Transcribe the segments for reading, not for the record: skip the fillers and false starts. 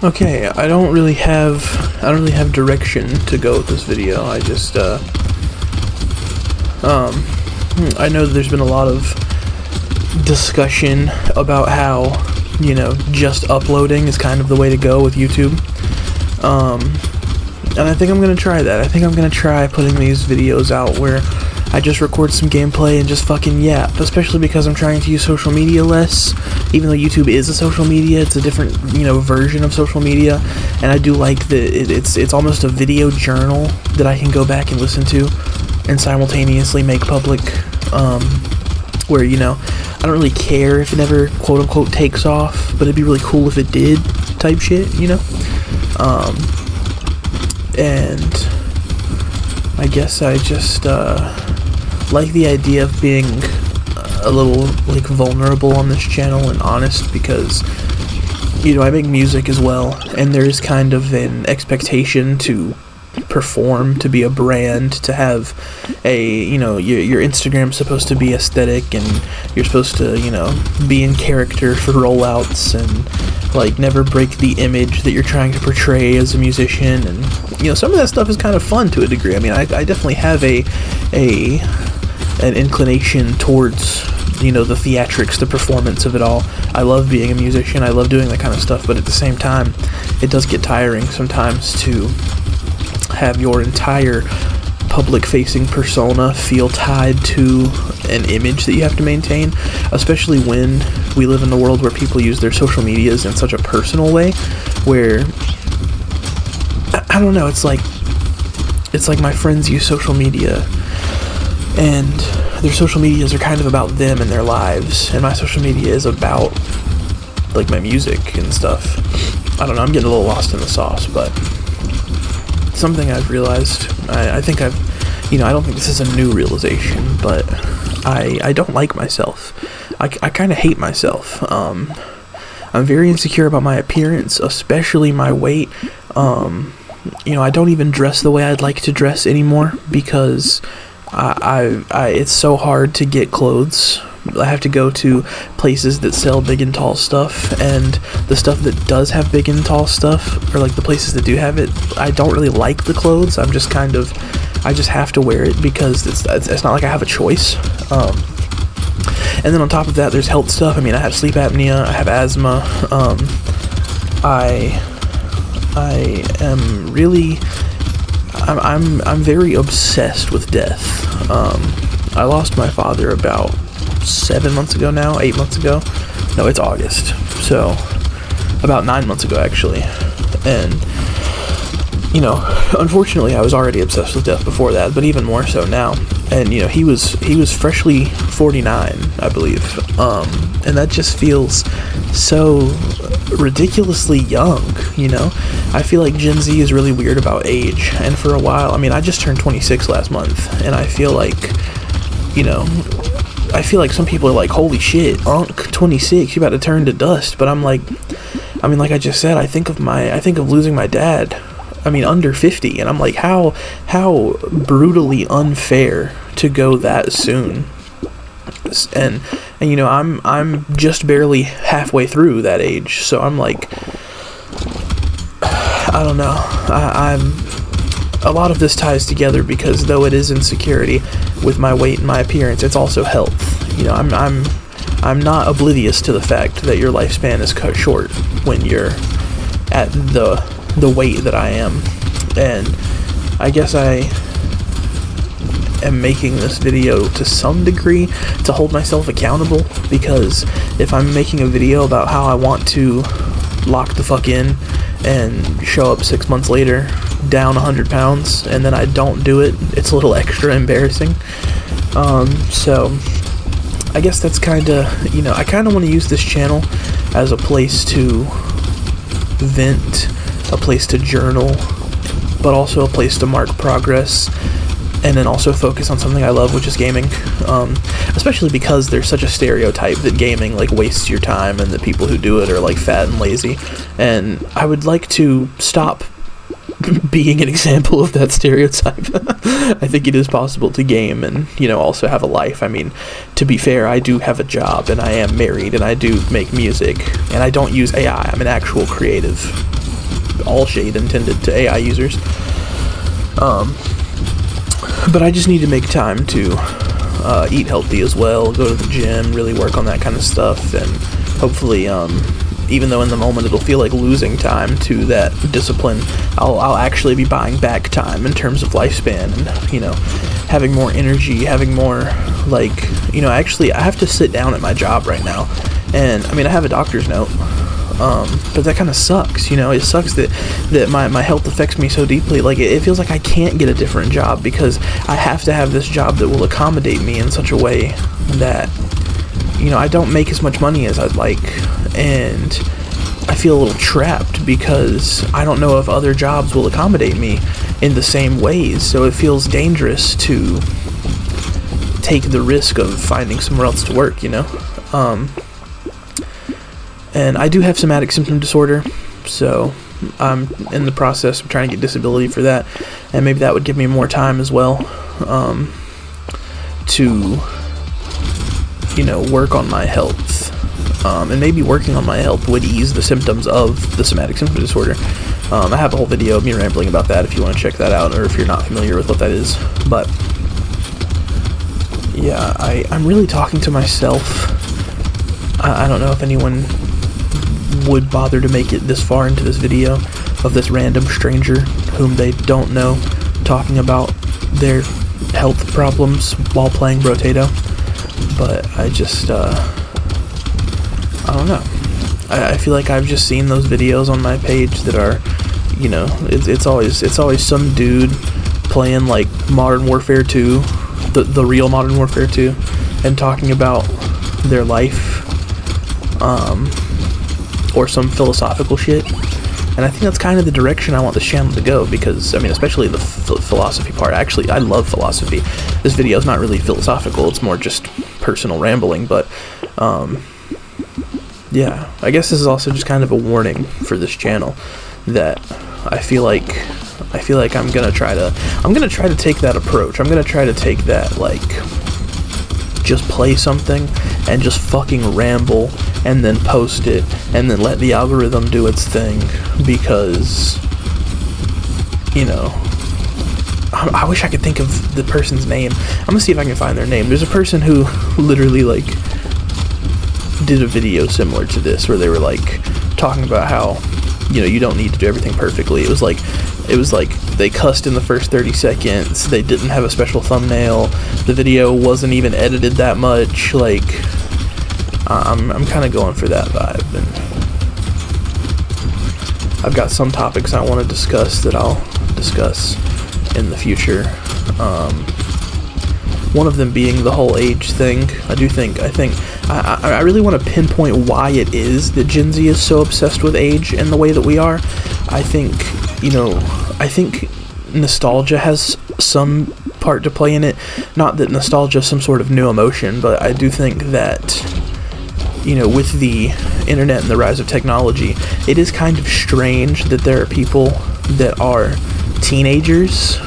Okay, I don't really have direction to go with this video. I know there's been a lot of discussion about how, just uploading is kind of the way to go with YouTube. And I think I'm gonna try that. I think I'm gonna try putting these videos out where I just record some gameplay and just fucking yap, especially because I'm trying to use social media less. Even though YouTube is a social media, it's a different, version of social media, and I do like that it's almost a video journal that I can go back and listen to and simultaneously make public, where, I don't really care if it never quote-unquote takes off, but it'd be really cool if it did, type shit, and I guess I just, like the idea of being a little, vulnerable on this channel and honest, because, I make music as well, and there's kind of an expectation to perform, to be a brand, to have your Instagram's supposed to be aesthetic, and you're supposed to, be in character for rollouts, and, never break the image that you're trying to portray as a musician, and, some of that stuff is kind of fun to a degree. I mean, I definitely have an inclination towards, the theatrics, the performance of it all. I love being a musician, I love doing that kind of stuff, but at the same time, it does get tiring sometimes to have your entire public-facing persona feel tied to an image that you have to maintain, especially when we live in a world where people use their social medias in such a personal way, where, I don't know, it's like my friends use social media, and their social medias are kind of about them and their lives, and my social media is about, my music and stuff. I don't know, I'm getting a little lost in the sauce, but something I've realized, I think I don't think this is a new realization, but I don't like myself. I kind of hate myself. I'm very insecure about my appearance, especially my weight. I don't even dress the way I'd like to dress anymore, because it's so hard to get clothes. I have to go to places that sell big and tall stuff, and the stuff that does have big and tall stuff, or the places that do have it, I don't really like the clothes. I just have to wear it because it's not like I have a choice. And then on top of that, there's health stuff. I mean, I have sleep apnea, I have asthma, I'm very obsessed with death. I lost my father about 7 months ago now, 8 months ago. No, it's August. So, about 9 months ago, actually. And, unfortunately, I was already obsessed with death before that, but even more so now. And, he was freshly 49, I believe. And that just feels so ridiculously young, I feel like Gen Z is really weird about age, and for a while, I just turned 26 last month, and I feel like, some people are like, holy shit, Unc, 26, you about to turn to dust, but I'm like, like I just said, I think of losing my dad, under 50, and I'm like, how brutally unfair to go that soon. And I'm just barely halfway through that age, so I'm like, I don't know, I'm a lot of this ties together, because though it is insecurity with my weight and my appearance, it's also health. I'm not oblivious to the fact that your lifespan is cut short when you're at the weight that I am, and I guess I am making this video to some degree to hold myself accountable, because if I'm making a video about how I want to lock the fuck in and show up 6 months later down 100 pounds, and then I don't do it, it's a little extra embarrassing. So I guess that's kinda, I kinda want to use this channel as a place to vent, a place to journal, but also a place to mark progress, and then also focus on something I love, which is gaming. Especially because there's such a stereotype that gaming wastes your time, and that people who do it are fat and lazy, and I would like to stop being an example of that stereotype. I think it is possible to game and also have a life. To be fair, I do have a job, and I am married, and I do make music, and I don't use AI. I'm an actual creative. all shade intended to AI users. But I just need to make time to eat healthy as well, go to the gym, really work on that kind of stuff, and hopefully, even though in the moment it'll feel like losing time to that discipline, I'll actually be buying back time in terms of lifespan, and, you know, having more energy, having more, like, you know, actually, I have to sit down at my job right now, and, I mean, I have a doctor's note, but that kind of sucks, you know. It sucks that my health affects me so deeply. Like, it feels like I can't get a different job because I have to have this job that will accommodate me in such a way that, you know, I don't make as much money as I'd like, and I feel a little trapped because I don't know if other jobs will accommodate me in the same ways, so it feels dangerous to take the risk of finding somewhere else to work, you know. And I do have somatic symptom disorder, so I'm in the process of trying to get disability for that, and maybe that would give me more time as well, to, you know, work on my health, and maybe working on my health would ease the symptoms of the somatic symptom disorder. I have a whole video of me rambling about that if you want to check that out, or if you're not familiar with what that is. But yeah, I'm really talking to myself. I don't know if anyone would bother to make it this far into this video of this random stranger whom they don't know talking about their health problems while playing Brotato, but I just I don't know. I feel like I've just seen those videos on my page that are, you know, it's always some dude playing like Modern Warfare 2, the real Modern Warfare 2, and talking about their life, or some philosophical shit. And I think that's kind of the direction I want this channel to go, because, I mean, especially the philosophy part. Actually, I love philosophy. This video is not really philosophical, it's more just personal rambling, but, yeah, I guess this is also just kind of a warning for this channel that I feel like I'm gonna try to take that approach. I'm gonna try to take that, like, just play something and just fucking ramble and then post it and then let the algorithm do its thing, because, you know, I wish I could think of the person's name. I'm gonna see if I can find their name. There's a person who literally, like, did a video similar to this where they were, like, talking about how, you know, you don't need to do everything perfectly. It was like they cussed in the first 30 seconds, they didn't have a special thumbnail, the video wasn't even edited that much. Like, I'm kind of going for that vibe, and I've got some topics I want to discuss that I'll discuss in the future. One of them being the whole age thing. I really want to pinpoint why it is that Gen Z is so obsessed with age and the way that we are. I think nostalgia has some part to play in it. Not that nostalgia is some sort of new emotion, but I do think that, you know, with the internet and the rise of technology, it is kind of strange that there are people that are teenagers,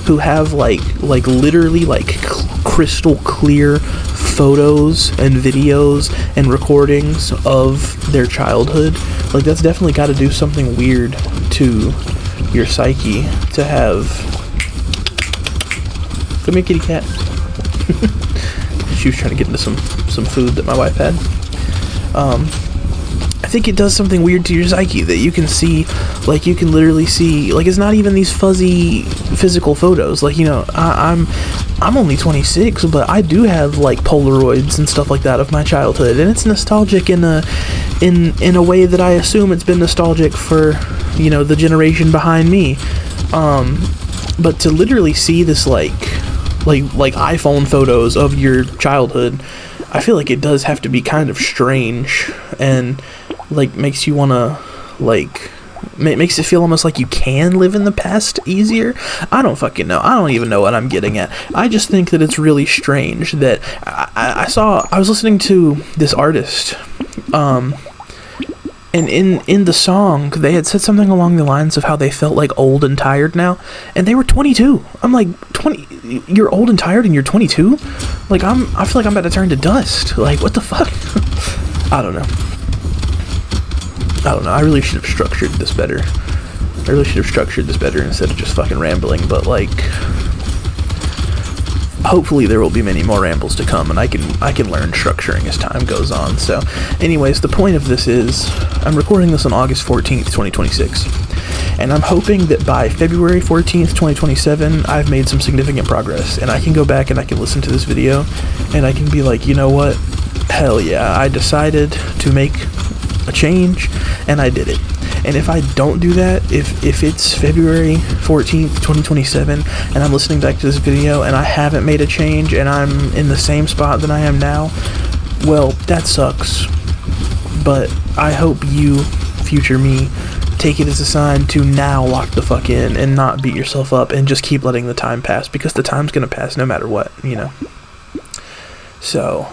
who have like literally like crystal clear photos and videos and recordings of their childhood. Like, that's definitely got to do something weird to your psyche to have. Come here, kitty cat. She was trying to get into some food that my wife had. I think it does something weird to your psyche that you can see, like, you can literally see, like, it's not even these fuzzy physical photos. Like, you know, I'm only 26, but I do have, like, Polaroids and stuff like that of my childhood, and it's nostalgic in a way that I assume it's been nostalgic for, you know, the generation behind me. But to literally see this, like iPhone photos of your childhood, I feel like it does have to be kind of strange, and, like, makes you want to, like, makes it feel almost like you can live in the past easier. I don't fucking know. I don't even know what I'm getting at. I just think that it's really strange that I was listening to this artist, and in the song, they had said something along the lines of how they felt, like, old and tired now, and they were 22. I'm like, 20, you're old and tired and you're 22? Like, I feel like I'm about to turn to dust. Like, what the fuck? I don't know. I don't know, I really should have structured this better. Instead of just fucking rambling, but like, hopefully there will be many more rambles to come, and I can learn structuring as time goes on. So anyways, the point of this is, I'm recording this on August 14th, 2026, and I'm hoping that by February 14th, 2027, I've made some significant progress, and I can go back and I can listen to this video, and I can be like, you know what, hell yeah, I decided to make a change, and I did it. And if I don't do that, if it's February 14th, 2027, and I'm listening back to this video and I haven't made a change and I'm in the same spot that I am now, well, that sucks. But I hope you, future me, take it as a sign to now lock the fuck in and not beat yourself up and just keep letting the time pass, because the time's gonna pass no matter what, you know? So,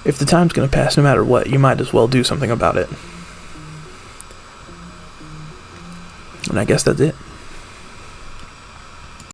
if the time's gonna pass no matter what, you might as well do something about it. And I guess that's it.